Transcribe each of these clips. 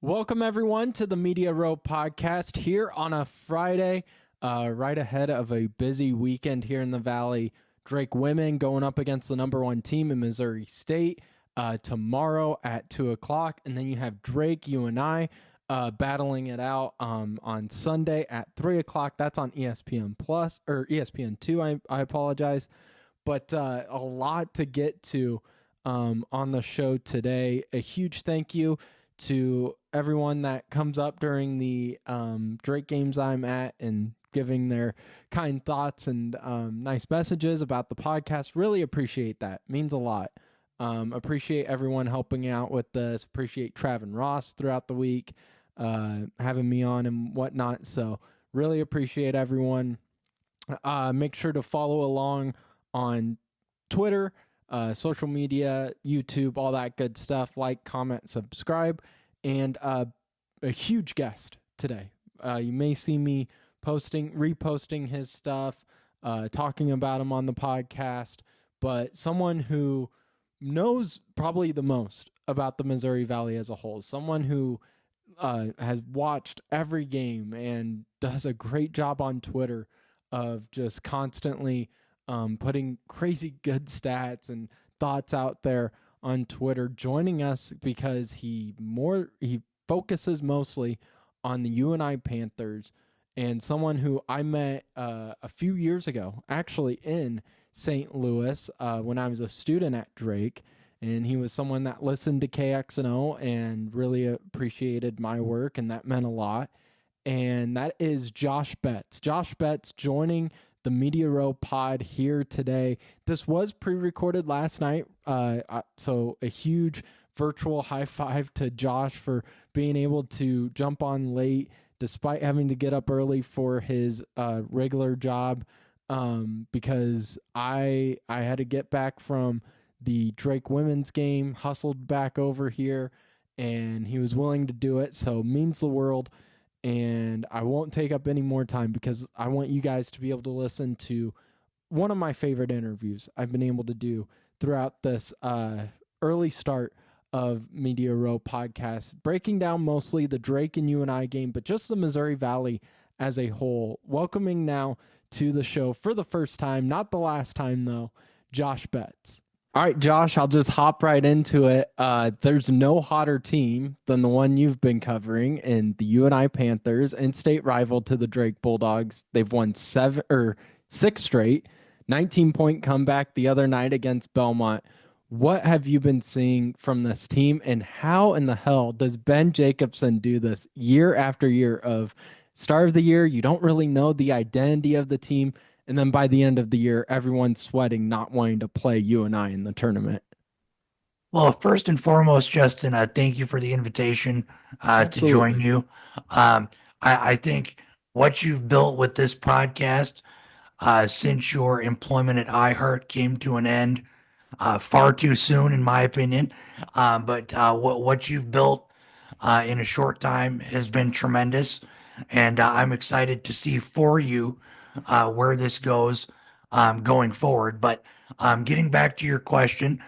Welcome, everyone, to the Media Row podcast here on a Friday, right ahead of a busy weekend here in the Valley. Drake women going up against the number one team in Missouri State tomorrow at 2 o'clock. And then you have Drake UNI battling it out on Sunday at 3 o'clock. That's on ESPN Plus or ESPN2. I apologize. But a lot to get to on the show today. A huge thank you to everyone that comes up during the Drake games I'm at and giving their kind thoughts and nice messages about the podcast. Really appreciate that. Means a lot. Appreciate everyone helping out with this. Appreciate Trav and Ross throughout the week, having me on and whatnot. So really appreciate everyone. Make sure to follow along on Twitter, social media, YouTube, all that good stuff. Like, comment, subscribe, and a huge guest today. You may see me reposting his stuff, talking about him on the podcast, but someone who knows probably the most about the Missouri Valley as a whole, someone who has watched every game and does a great job on Twitter of just constantly putting crazy good stats and thoughts out there on Twitter, joining us because he focuses mostly on the UNI Panthers, and someone who I met a few years ago, actually in St. Louis, when I was a student at Drake, and he was someone that listened to KXNO and really appreciated my work, and that meant a lot. And that is Josh Betts. Josh Betts joining the Media Row pod here today. This was pre-recorded last night, so a huge virtual high five to Josh for being able to jump on late despite having to get up early for his regular job, because I had to get back from the Drake women's game, hustled back over here, and he was willing to do it, so means the world. And I won't take up any more time because I want you guys to be able to listen to one of my favorite interviews I've been able to do throughout this early start of Media Row podcast, breaking down mostly the Drake and UNI game, but just the Missouri Valley as a whole. Welcoming now to the show for the first time, not the last time though, Josh Betts. All right, Josh, I'll just hop right into it. There's no hotter team than the one you've been covering in the UNI Panthers, in-state rival to the Drake Bulldogs. They've won 6 straight, 19-point comeback the other night against Belmont. What have you been seeing from this team, and how in the hell does Ben Jacobson do this year after year of start of the year? You don't really know the identity of the team. And then by the end of the year, everyone's sweating, not wanting to play UNI in the tournament. Well, first and foremost, Justin, thank you for the invitation to join Absolutely. you. I think what you've built with this podcast since your employment at iHeart came to an end far too soon, in my opinion. But what you've built in a short time has been tremendous, and I'm excited to see for you where this goes going forward. But getting back to your question,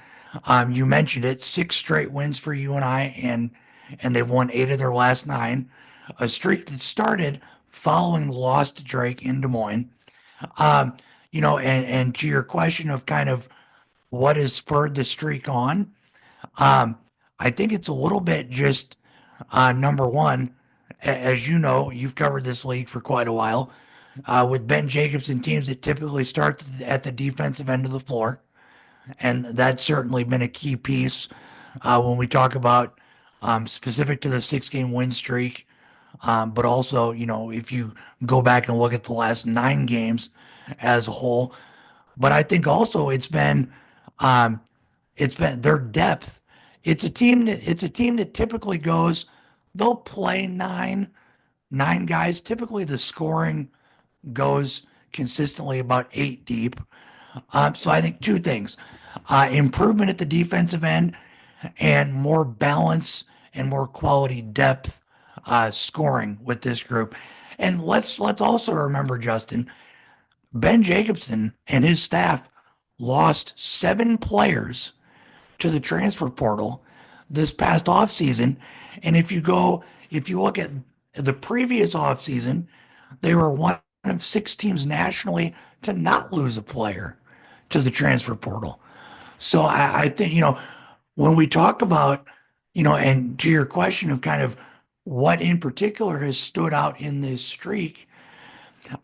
you mentioned it, 6 straight wins for UNI, and they've won 8 of their last 9, a streak that started following the loss to Drake in Des Moines. And to your question of kind of what has spurred the streak on, I think it's a little bit just number one, as you know, you've covered this league for quite a while, with Ben Jacobson teams that typically start at the defensive end of the floor. And that's certainly been a key piece when we talk about specific to the 6 game win streak. But also, if you go back and look at the last 9 games as a whole, but I think also it's been their depth. It's a team that typically goes, they'll play nine guys. Typically, the scoring goes consistently about 8 deep. So I think 2 things: improvement at the defensive end, and more balance and more quality depth scoring with this group. And let's also remember, Justin, Ben Jacobson and his staff lost 7 players to the transfer portal this past offseason. And if you look at the previous offseason, they were one of six teams nationally to not lose a player to the transfer portal. So I think, when we talk about, and to your question of kind of what in particular has stood out in this streak,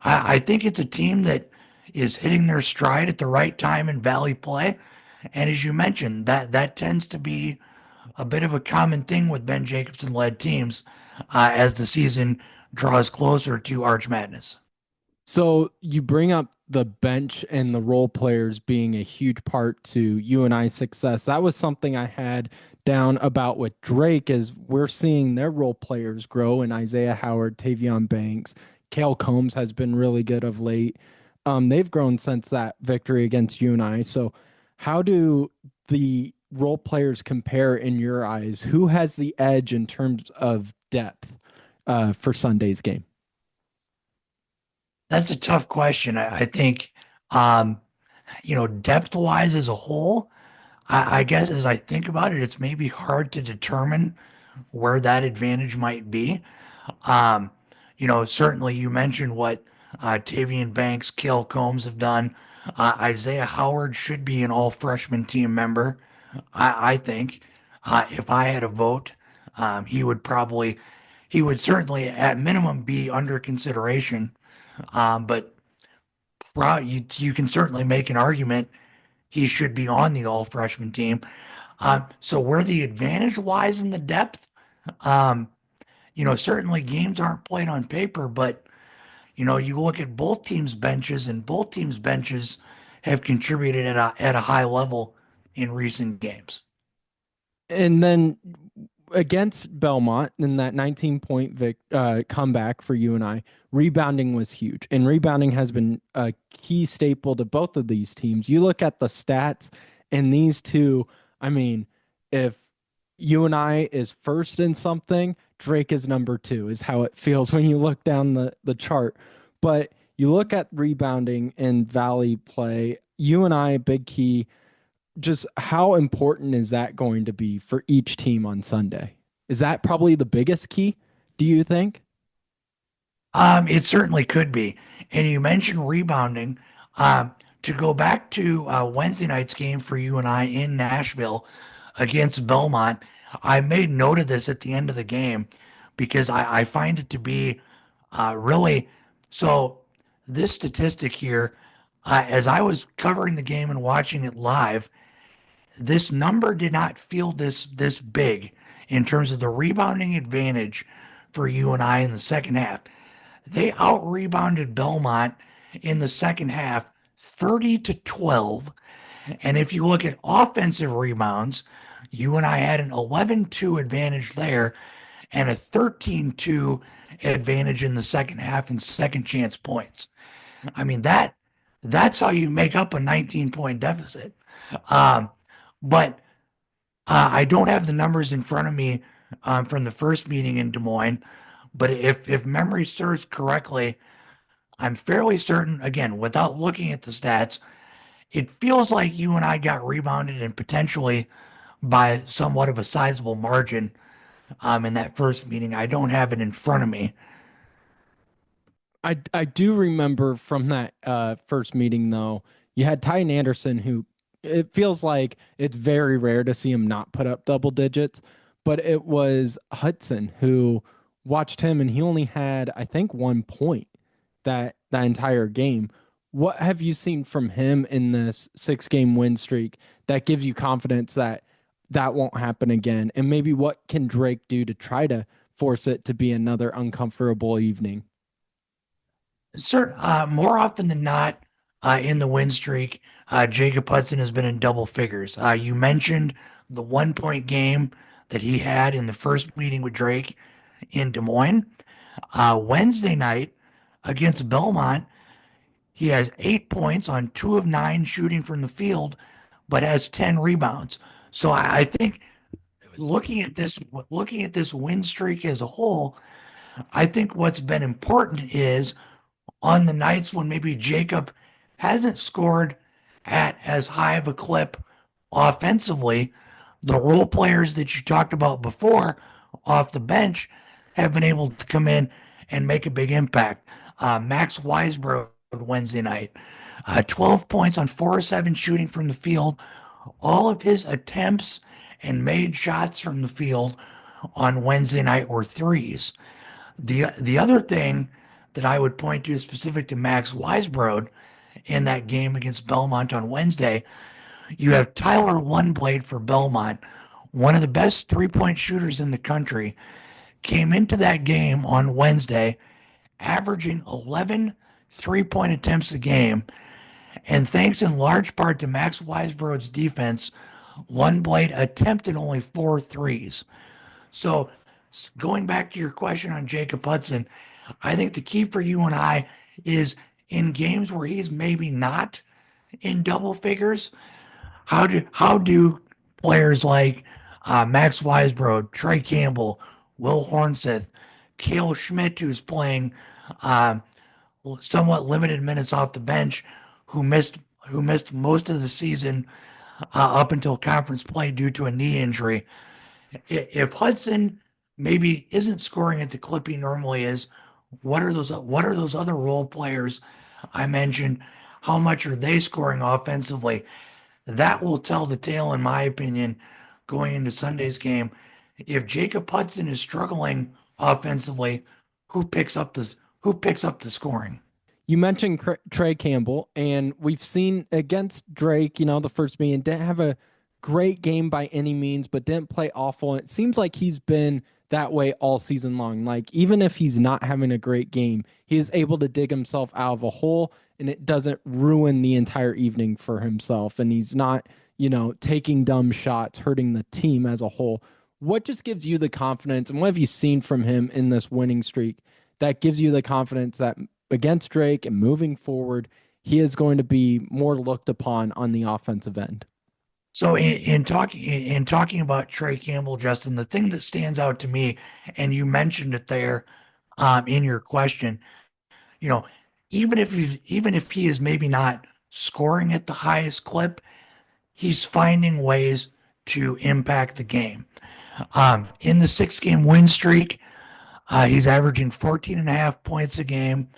I think it's a team that is hitting their stride at the right time in Valley play. And as you mentioned, that tends to be a bit of a common thing with Ben Jacobson led teams as the season draws closer to Arch Madness. So you bring up the bench and the role players being a huge part to UNI's success. That was something I had down about with Drake is we're seeing their role players grow and Isaiah Howard, Tavion Banks, Kale Combs has been really good of late. They've grown since that victory against UNI. So how do the role players compare in your eyes? Who has the edge in terms of depth for Sunday's game? That's a tough question. I think, um, depth wise as a whole, I guess as I think about it, it's maybe hard to determine where that advantage might be. Um, certainly you mentioned what Tavian Banks, Kale Combs have done. Isaiah Howard should be an all freshman team member. I think if I had a vote, he would certainly at minimum be under consideration. But you can certainly make an argument he should be on the all freshman team. So where the advantage lies in the depth, um, certainly games aren't played on paper, but you look at both teams' benches, and both teams' benches have contributed at a high level in recent games. And then against Belmont in that 19-point comeback for UNI, rebounding was huge. And rebounding has been a key staple to both of these teams. You look at the stats, and these two, I mean, if UNI is first in something, Drake is number two, is how it feels when you look down the chart. But you look at rebounding and Valley play, UNI, big key, just how important is that going to be for each team on Sunday? Is that probably the biggest key, do you think? It certainly could be. And you mentioned rebounding. To go back to Wednesday night's game for you and I in Nashville against Belmont, I made note of this at the end of the game because I find it to be really so. This statistic here, as I was covering the game and watching it live, this number did not feel this big in terms of the rebounding advantage for you and I in the second half. They out rebounded Belmont in the second half 30 to 12. And if you look at offensive rebounds, you and I had an 11-2 advantage there and a 13-2 advantage in the second half in second chance points. I mean that's how you make up a 19-point deficit. Um, but I don't have the numbers in front of me from the first meeting in Des Moines. But if memory serves correctly, I'm fairly certain, again, without looking at the stats, it feels like you and I got rebounded and potentially by somewhat of a sizable margin in that first meeting. I don't have it in front of me. I do remember from that first meeting though, you had Ty Anderson who it feels like it's very rare to see him not put up double digits, but it was Hudson who watched him and he only had I think 1 point that entire game. What have you seen from him in this 6 game win streak that gives you confidence that that won't happen again? And maybe what can Drake do to try to force it to be another uncomfortable evening? More often than not, in the win streak, Jacob Hudson has been in double figures. You mentioned the 1 point game that he had in the first meeting with Drake in Des Moines. Wednesday night against Belmont, he has 8 points on 2 of 9 shooting from the field, but has 10 rebounds. So I think looking at this win streak as a whole, I think what's been important is on the nights when maybe Jacob hasn't scored at as high of a clip offensively, the role players that you talked about before off the bench have been able to come in and make a big impact. Max Weisbrod Wednesday night, 12 points on 4 of 7 shooting from the field. All of his attempts and made shots from the field on Wednesday night were threes. The other thing that I would point to specific to Max Weisbrod in that game against Belmont on Wednesday, you have Tyler Lundblade for Belmont, one of the best 3-point shooters in the country, came into that game on Wednesday averaging 11 3-point attempts a game. And thanks in large part to Max Weisbrod's defense, Lundblade attempted only 4 threes. So going back to your question on Jacob Hudson, I think the key for you and I is in games where he's maybe not in double figures, how do players like Max Weisbrod, Trey Campbell, Will Hornseth, Cale Schmidt, who's playing uh, somewhat limited minutes off the bench, who missed most of the season up until conference play due to a knee injury. If Hudson maybe isn't scoring at the clip he normally is, what are those other role players I mentioned? How much are they scoring offensively? That will tell the tale, in my opinion, going into Sunday's game. If Jacob Hudson is struggling offensively, who picks up the scoring? You mentioned Trey Campbell, and we've seen against Drake, the first meeting, didn't have a great game by any means, but didn't play awful. And it seems like he's been that way all season long. Like, even if he's not having a great game, he is able to dig himself out of a hole, and it doesn't ruin the entire evening for himself. And he's not, taking dumb shots, hurting the team as a whole. What just gives you the confidence, and what have you seen from him in this winning streak that gives you the confidence that against Drake and moving forward, he is going to be more looked upon on the offensive end? So in talking about Trey Campbell, Justin, the thing that stands out to me, and you mentioned it there, in your question, you know, even if he is maybe not scoring at the highest clip, he's finding ways to impact the game. In the 6 game win streak, he's averaging 14 and a half points a game,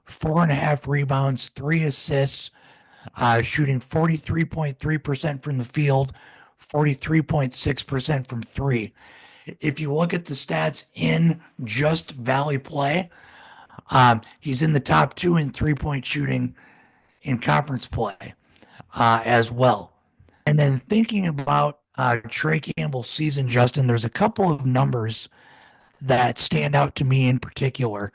4.5 rebounds, 3 assists, shooting 43.3% from the field, 43.6% from three. If you look at the stats in just Valley play, he's in the top 2 in 3-point shooting in conference play as well. And then thinking about Trey Campbell's season, Justin, there's a couple of numbers that stand out to me in particular.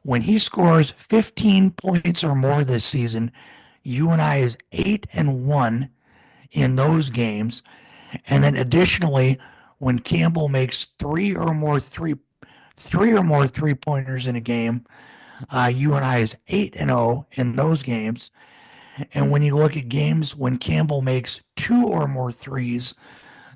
When he scores 15 points or more this season, UNI is 8-1 in those games. And then additionally, when Campbell makes three or more 3-pointers in a game, UNI is 8-0 in those games. And when you look at games when Campbell makes 2 or more threes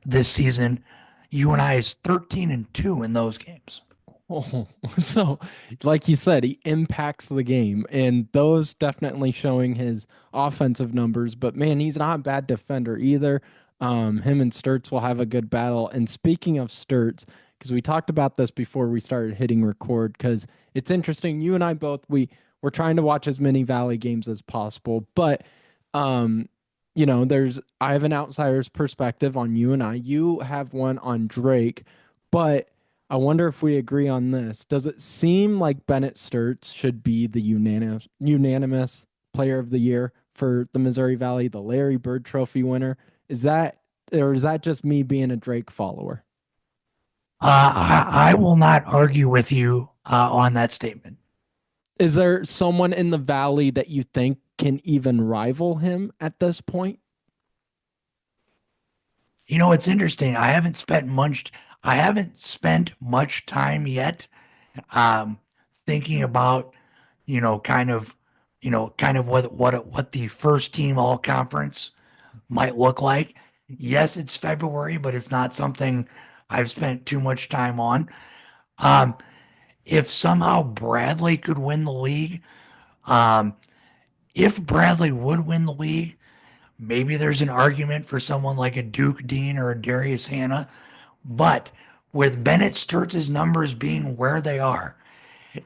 this season, UNI is 13-2 in those games. Oh, so like you said, he impacts the game, and those definitely showing his offensive numbers. But man, he's not a bad defender either. Him and Sturts will have a good battle. And speaking of Sturts, because we talked about this before we started hitting record, because it's interesting. You and I both we're trying to watch as many Valley games as possible, but um, I have an outsider's perspective on UNI. You have one on Drake, but I wonder if we agree on this. Does it seem like Bennett Sturts should be the unanimous player of the year for the Missouri Valley, the Larry Bird Trophy winner? Is that, or is that just me being a Drake follower? I will not argue with you on that statement. Is there someone in the Valley that you think can even rival him at this point? It's interesting. I haven't spent much time yet um, thinking about, kind of what the first team all conference might look like. Yes, it's February, but it's not something I've spent too much time on. Um, if somehow Bradley could win the league, um, if Bradley would win the league, Maybe there's an argument for someone like a Duke Dean or a Darius Hannah, but with Bennett Sturtz's numbers being where they are,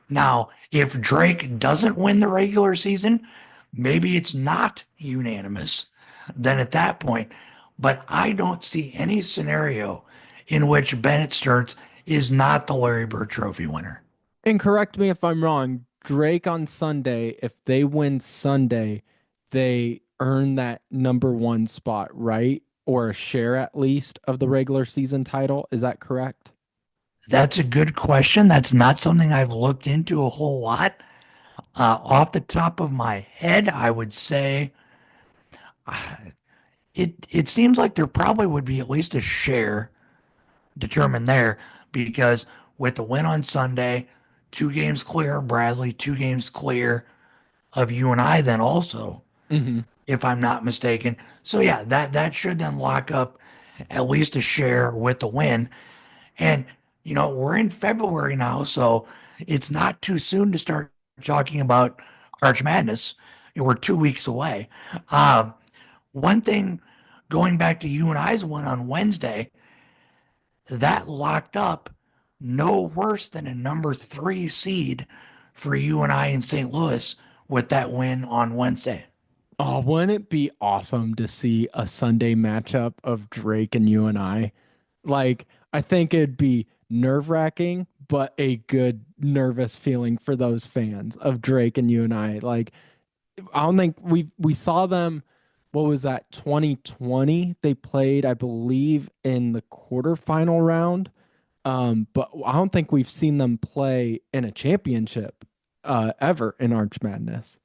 now, if Drake doesn't win the regular season, maybe it's not unanimous then at that point. But I don't see any scenario in which Bennett Sturtz is not the Larry Bird Trophy winner. And correct me if I'm wrong, Drake on Sunday, if they win Sunday, they earn that number one spot, right? Or a share at least of the regular season title. Is that correct? That's a good question. That's not something I've looked into a whole lot. Off the top of my head, I would say it seems like there probably would be at least a share determined there because with the win on Sunday, 2 games clear of Bradley, 2 games clear of UNI then also, Hmm. if I'm not mistaken. So yeah, that should then lock up at least a share with the win. And we're in February now, so it's not too soon to start talking about Arch Madness. We're 2 weeks away. Um, One thing going back to UNI's win on Wednesday, that locked up no worse than a number 3 seed for UNI in St. Louis with that win on Wednesday. Oh, wouldn't it be awesome to see a Sunday matchup of Drake and UNI? Like, I think it'd be nerve-wracking, but a good nervous feeling for those fans of Drake and UNI. Like, I don't think we saw them. What was that? 2020. They played, I believe, in the quarterfinal round. But I don't think we've seen them play in a championship ever in Arch Madness.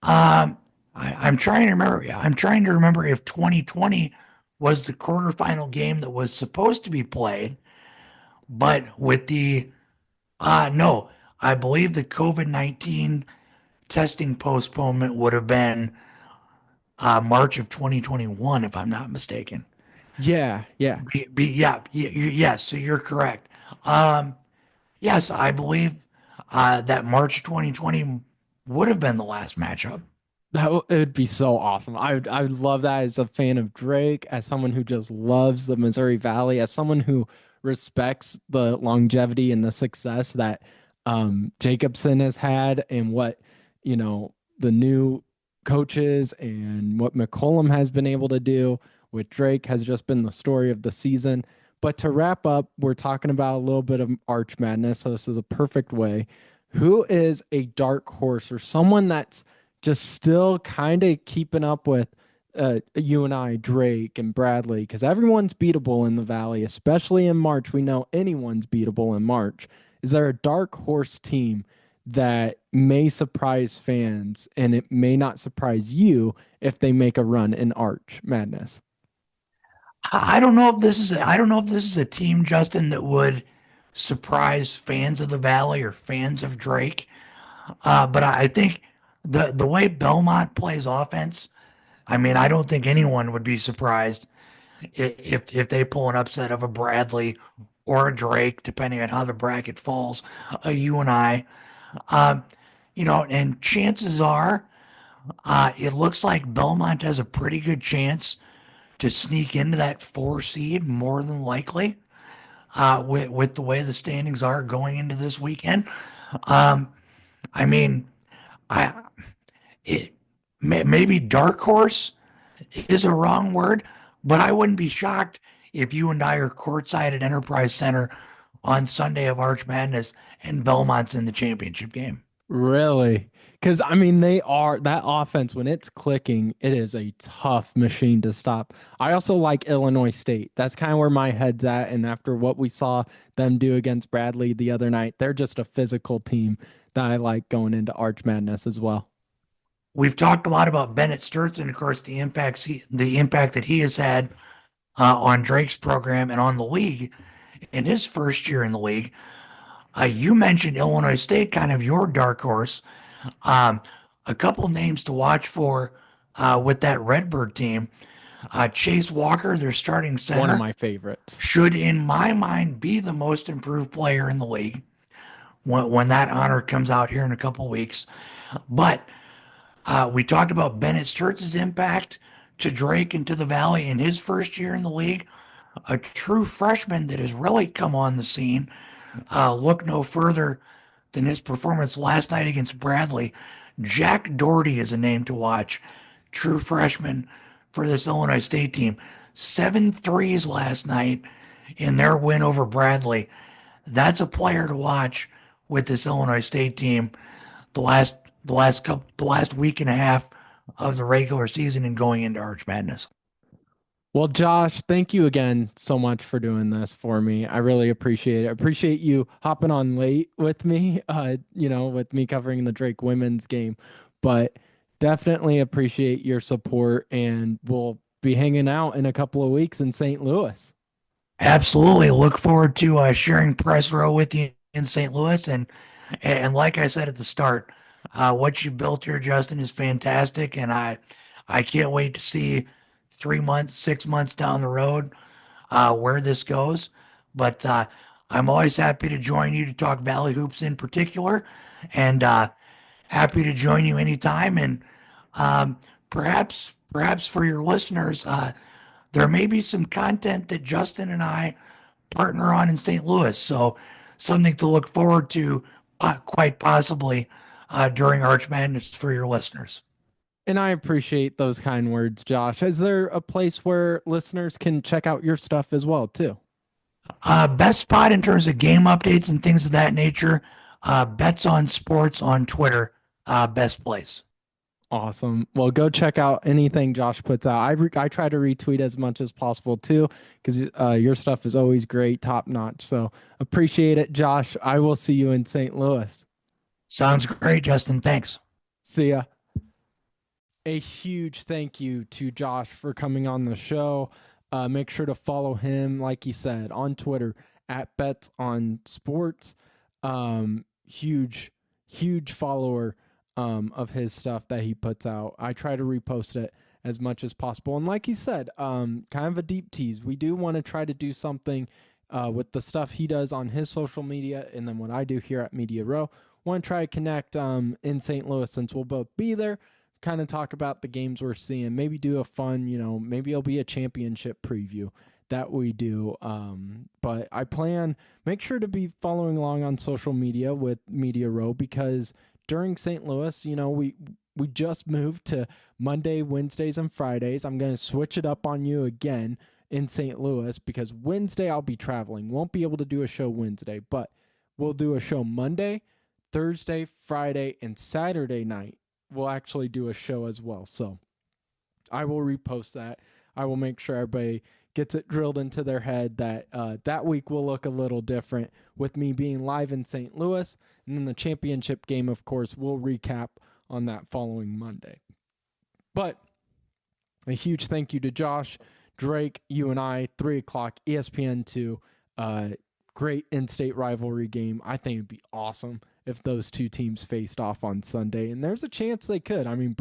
Um, I'm trying to remember. Yeah, I'm trying to remember if 2020 was the quarterfinal game that was supposed to be played, but with the no, I believe the COVID-19 testing postponement would have been March of 2021, if I'm not mistaken. Yeah, yeah. Yeah, yes, so you're correct. Um, yes, I believe that March 2020 would have been the last matchup. It would be so awesome. I would love that as a fan of Drake, as someone who just loves the Missouri Valley, as someone who respects the longevity and the success that Jacobson has had, and what the new coaches and what McCollum has been able to do with Drake has just been the story of the season. But to wrap up, we're talking about a little bit of Arch Madness, so this is a perfect way. Who is a dark horse or someone that's just still kind of keeping up with UNI, Drake, and Bradley, because everyone's beatable in the Valley, especially in March. We know anyone's beatable in March. Is there a dark horse team that may surprise fans and it may not surprise you if they make a run in Arch Madness? I don't know if this is a team, Justin, that would surprise fans of the Valley or fans of Drake. But I think the way Belmont plays offense, I mean, I don't think anyone would be surprised if they pull an upset of a Bradley or a Drake, depending on how the bracket falls, a UNI. Um, and chances are, it looks like Belmont has a pretty good chance to sneak into that 4 seed more than likely, with the way the standings are going into this weekend. Um, I mean, I it maybe dark horse is a wrong word, but I wouldn't be shocked if you and I are courtside at Enterprise Center on Sunday of Arch Madness and Belmont's in the championship game. Really? Because I mean, they are that offense when it's clicking, it is a tough machine to stop. I also like Illinois State. That's kind of where my head's at. And after what we saw them do against Bradley the other night, they're just a physical team that I like going into Arch Madness as well. We've talked a lot about Bennett Sturtz and, of course, the impact that he has had on Drake's program and on the league in his first year in the league. You mentioned Illinois State, kind of your dark horse. Um, a couple names to watch for with that Redbird team. Chase Walker, their starting One of center, my favorites. should, in my mind, be the most improved player in the league when that honor comes out here in a couple weeks. But we talked about Bennett Sturtz's impact. to Drake and to the Valley in his first year in the league, a true freshman that has really come on the scene. Look no further than his performance last night against Bradley. Jack Doherty is a name to watch. True freshman for this Illinois State team. 7 threes last night in their win over Bradley. That's a player to watch with this Illinois State team. The last the last week and a half of the regular season and going into Arch Madness. Well, Josh, thank you again so much for doing this for me. I really appreciate it. I appreciate you hopping on late with me, with me covering the Drake women's game, but definitely appreciate your support, and we'll be hanging out in a couple of weeks in St. Louis. Absolutely. Look forward to sharing press row with you in St. Louis. And like I said at the start, what you built here, Justin, is fantastic. And I can't wait to see 3 months, 6 months down the road where this goes. But I'm always happy to join you to talk Valley Hoops in particular. And happy to join you anytime. And um, perhaps for your listeners, there may be some content that Justin and I partner on in St. Louis. So something to look forward to quite possibly during Arch Madness for your listeners. And I appreciate those kind words, Josh. Is there a place where listeners can check out your stuff as well, too? Best spot in terms of game updates and things of that nature. Bets on Sports on Twitter. Best place. Awesome. Well, go check out anything Josh puts out. I try to retweet as much as possible too, because your stuff is always great, top notch. So appreciate it, Josh. I will see you in St. Louis. Sounds great, Justin. Thanks. See ya. A huge thank you to Josh for coming on the show. Make sure to follow him, like he said, on Twitter at Bets on Sports. Huge follower of his stuff that he puts out. I try to repost it as much as possible. And like he said, kind of a deep tease. We do want to try to do something with the stuff he does on his social media and then what I do here at Media Row. Want to try to connect in St. Louis since we'll both be there, kind of talk about the games we're seeing, maybe do a fun, maybe it'll be a championship preview that we do. But I plan, make sure to be following along on social media with Media Row, because during St. Louis, we just moved to Monday, Wednesdays, and Fridays. I'm going to switch it up on you again in St. Louis because Wednesday I'll be traveling. Won't be able to do a show Wednesday, but we'll do a show Monday, Thursday, Friday, and Saturday night. We'll actually do a show as well. So I will repost that. I will make sure everybody gets it drilled into their head that that week will look a little different with me being live in St. Louis. And then the championship game, of course, we'll recap on that following Monday. But a huge thank you to Josh, Drake UNI, 3 o'clock, ESPN2. Great in-state rivalry game. I think it'd be awesome if those two teams faced off on Sunday. And there's a chance they could. I mean,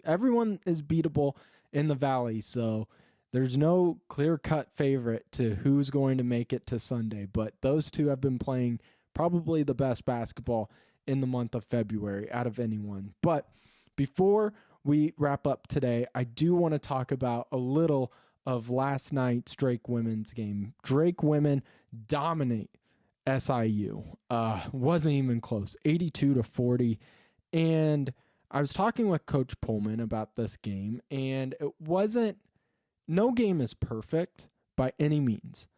everyone is beatable in the Valley, so there's no clear-cut favorite to who's going to make it to Sunday. But those two have been playing probably the best basketball in the month of February out of anyone. But before we wrap up today, I do want to talk about a little of last night's Drake women's game. Drake women dominate SIU. Wasn't even close, 82-40. And I was talking with Coach Pullman about this game, and no game is perfect by any means.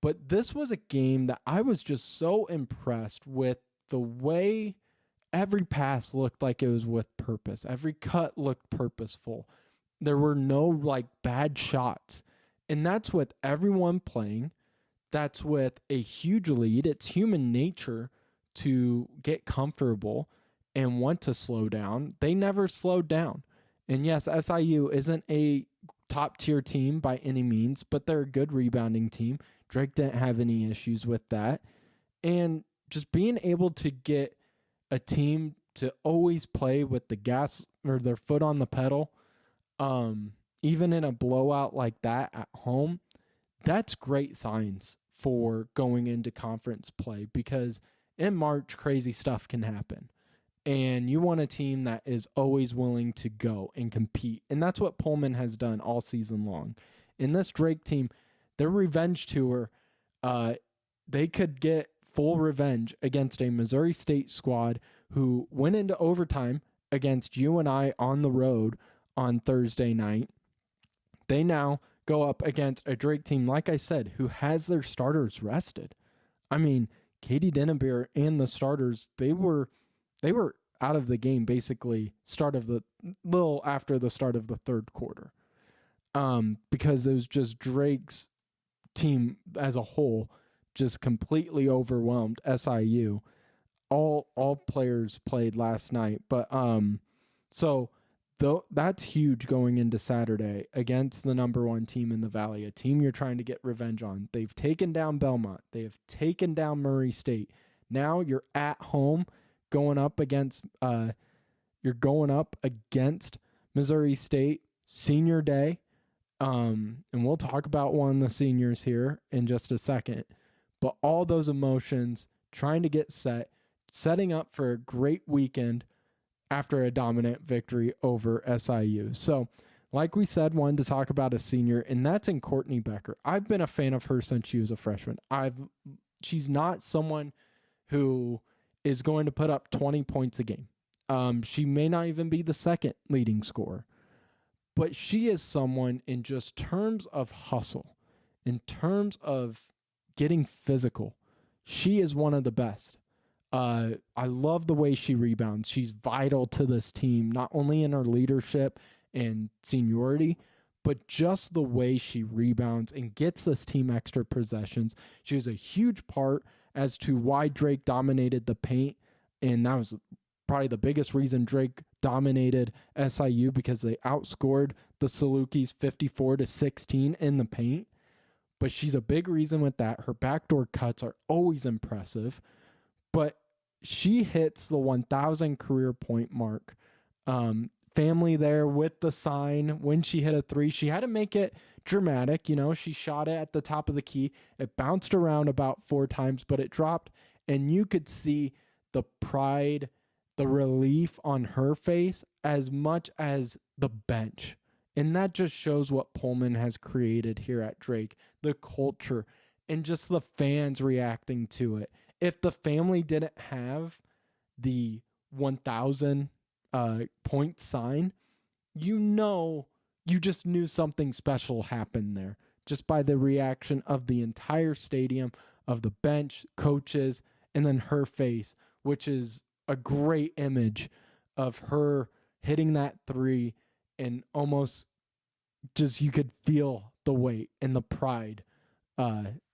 But this was a game that I was just so impressed with the way every pass looked like it was with purpose. Every cut looked purposeful. There were no bad shots. And that's with everyone playing. That's with a huge lead. It's human nature to get comfortable and want to slow down. They never slowed down. And yes, SIU isn't a top tier team by any means, but they're a good rebounding team. Drake didn't have any issues with that. And just being able to get a team to always play with the gas or their foot on the pedal, even in a blowout like that at home, that's great signs for going into conference play, because in March, crazy stuff can happen. And you want a team that is always willing to go and compete. And that's what Pullman has done all season long. In this Drake team, their revenge tour, they could get full revenge against a Missouri State squad who went into overtime against UNI on the road on Thursday night. They now go up against a Drake team, like I said, who has their starters rested. I mean, Katie Dennebeer and the starters, they were out of the game basically little after the start of the third quarter, because it was just Drake's team as a whole just completely overwhelmed SIU. All players played last night, but so though that's huge going into Saturday against the number one team in the Valley, a team you're trying to get revenge on. They've taken down Belmont, they have taken down Murray State. Now you're at home going up against Missouri State senior day. And we'll talk about one of the seniors here in just a second. But all those emotions, trying to get setting up for a great weekend after a dominant victory over SIU. So, like we said, wanted to talk about a senior, and that's in Courtney Becker. I've been a fan of her since she was a freshman. She's not someone who is going to put up 20 points a game. She may not even be the second leading scorer, but she is someone in just terms of hustle, in terms of getting physical. She is one of the best. I love the way she rebounds. She's vital to this team, not only in her leadership and seniority, but just the way she rebounds and gets this team extra possessions. She was a huge part as to why Drake dominated the paint, and that was probably the biggest reason Drake dominated SIU, because they outscored the Salukis 54-16 in the paint. But she's a big reason with that. Her backdoor cuts are always impressive, but she hits the 1,000 career point mark. Family there with the sign. When she hit a three, she had to make it dramatic. She shot it at the top of the key. It bounced around about 4 times, but it dropped. And you could see the pride, the relief on her face as much as the bench. And that just shows what Pullman has created here at Drake, the culture and just the fans reacting to it. If the family didn't have the 1,000 point sign, you just knew something special happened there just by the reaction of the entire stadium, of the bench, coaches, and then her face, which is a great image of her hitting that three, and almost just you could feel the weight and the pride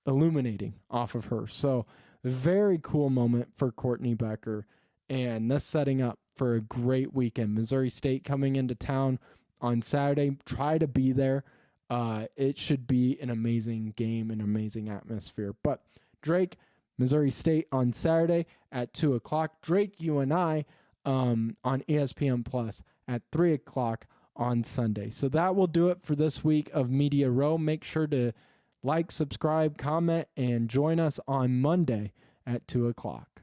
illuminating off of her. So very cool moment for Courtney Becker, and this setting up for a great weekend. Missouri State coming into town on Saturday. Try to be there. It should be an amazing game, an amazing atmosphere. But Drake, Missouri State on Saturday at 2 o'clock. Drake UNI on ESPN Plus at 3 o'clock on Sunday. So that will do it for this week of Media Row. Make sure to like, subscribe, comment, and join us on Monday at 2 o'clock.